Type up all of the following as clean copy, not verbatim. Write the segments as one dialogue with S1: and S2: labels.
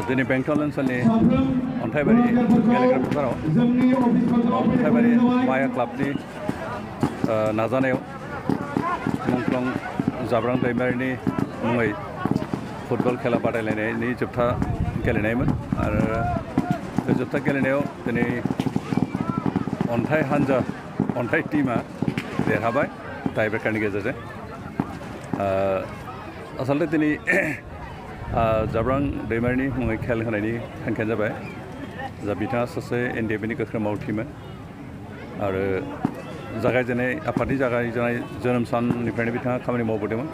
S1: दिनै बेंटल ओनसोलनि अन्थाइबारि गेलेग्रा फोथाराव अन्थाइबारि माया क्लाबनि नाजानायाव मुंख्लं जाब्रां दैमारिनि मुङै फुटबल खेला बादायलायनायनि जोबथा गेलेनायमोन आरो बे जोबथा गेलेनायाव दिनै अन्थाइ टीमा देरहाबाय टाइब्रेकारनि गेजेरजों आसलते दिनै जाब्रां दैमारिनि मुङै खेल होनायनि थांखियानो जाबाय जा बिथाङा सासे एनडिएफबिनि गोख्रों मावथिमोन आरो जागायजेननाय आफादनि जागायजेननाय जोनोम साननिफ्रायनो बिथाङा खामानि मावबोदोंमोन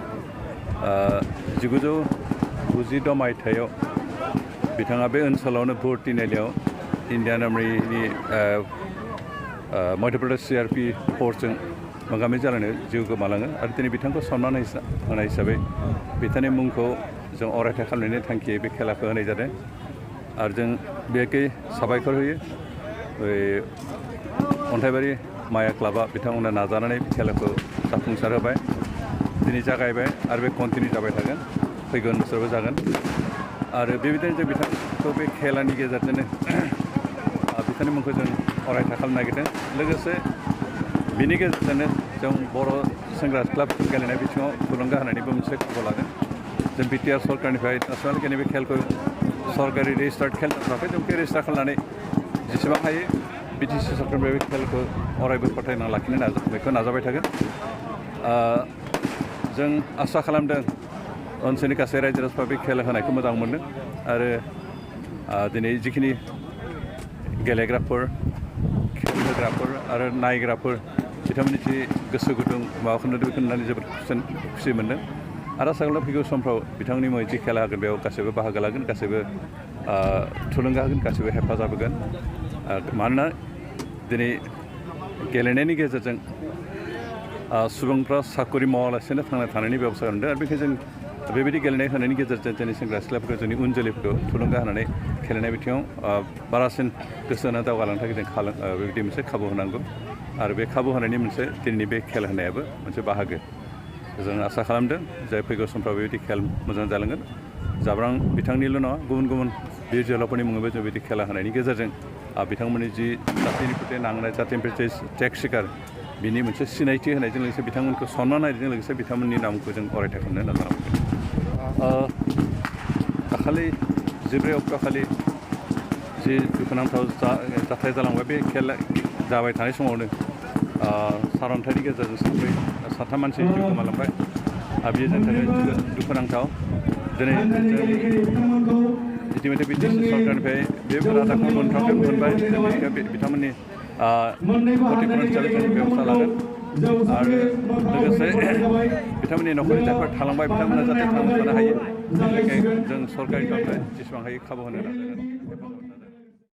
S1: 1996 मायथाइयाव बिथाङा बे ओनसोलावनो भर्ति नायनायाव इन्डियान आर्मिनि मध्य प्रदेश सीआरपी फर्सजों मोगा मोगि जालायनायाव जिउ गोमालाङो आरो दिनै बिथांखौ सनमान होनाय हिसाबै बिथांनि मुंखौ जों अरायथा खालामनायनि थांखियै बे खेलाखौ होनाय जादों आरो जों बेखै साबायखर होयो अन्थाइबारि माया क्लाबा बिथांमोना नाजानानै खेलाखौ जाफुंसार होबाय दिनै जागायबाय आरो बे कन्टिनिउ जाबाय थागोन फैगोन बोसोरावबो जागोन आरो बेबायदिनो जों बिथांखौ बे खेलानि गेजेरजोंनो बिथांनि मुंखौ जों अरायथा खालामनो नागिरदों लोगोसे बिनि गेजेरजोंनो जों बर' सेंग्रा सिख्ला गेलेनाय बिथिङाव थुलुंगा होनायनिबो मोनसे खाबु लादों जों बिटिआर सरकारनिफ्राय नेसनेल गेलेनाय बे खेलखौ सरकारि रेजिस्टार्ड खेल जाथ'वाखै जों बे रेजिस्टार खालामनानै जेसेबां हायो बिटिसि सरकारनिफ्राय बे खेलखौ अरायबो फोथांना लाखिनो बेखौ नाजाबाय थागोन जों आसा खालामदों ओनसोलनि गासै रायजो राजाफ्रा बे खेला होनायखौ मोजां मोनदों आरो दिनै जिखिनि गेलेग्राफोर खेल होग्राफोर आरो नायग्राफोर बिथांमोननि जि गोसो गुदुं माबाखौ नुदों बेखौ नुनानै जोबोद खुसि मोनदों आरो आसा खालामो फैगौ समफ्राव बिथांनि मुङै जि खेला होगोन बेयाव गासैबो बाहागो लागोन गासैबो थुलुंगा होगोन गासैबो हेफाजाब होगोन मानोना दिनै गेलेनायनि गेजेरजों सुबुंफ्रा साकरि मावालासेनो थांना थानायनि बेबस्था मोनदों आरो बेखायनो जों बेबायदि गेलेनाय होनायनि गेजेरजों जोंनि सेंग्रा सिख्लाफोरखौ जोंनि उन जोलैफोरखौ थुलुंगा होनानै गेलेनाय बिथिङाव बारासिन गोसो होना दावगालांनो थाखाय जों बेबायदि मोनसे खाबु होनांगौ आरो बे खाबु होनायनि मोनसे दिनैनि बे खेल होनायाबो मोनसे बाहागो जों आसा खालामदों जे फैगौ समफ्राव बेबायदि खेल मोजां जालांगोन जाब्रां बिथांनिल' नङा गुबुन गुबुन बिर जोहोलावफोरनि मुङैबो जों बिदि खेला होनायनि गेजेरजों बिथांमोननि जि जातिनि प्रति नांनाय जातिनिफ्राय जे टेग शिकार बिनि मोनसे सिनायथि होनायजों लोगोसे बिथांमोनखौ सनमान होनायजों लोगोसे बिथांमोननि नामखौ जों अरायथा खालामनो नाजानांगोन दाखालि 14 अक्ट'खालि जि दुखुनांथाव जाथाय जालांबाय बे खेला जाबाय थानाय समावनो सारअन्थाइनि गेजेरजों साथाम मानसि जिउ गोमालांबाय बेयो जोंनि थाखाय दुखुनांथाव दिनै इतिमध्य बिटिसि सरकारनिफ्राय बे रादाबखौ मोनबाय बिथांमोननि क्षतिपुरन हिसाबै जों बेबस्था लागोन आरो लोगोसे बिथांमोननि न'खरनि जायफोर थालांबाय बिथांमोना जाहाथे थांना थानो हायो बेनि थाखाय जों सरकारनि तरफनिफ्राय जेसेबां हायो खाबु होनो नाजागोन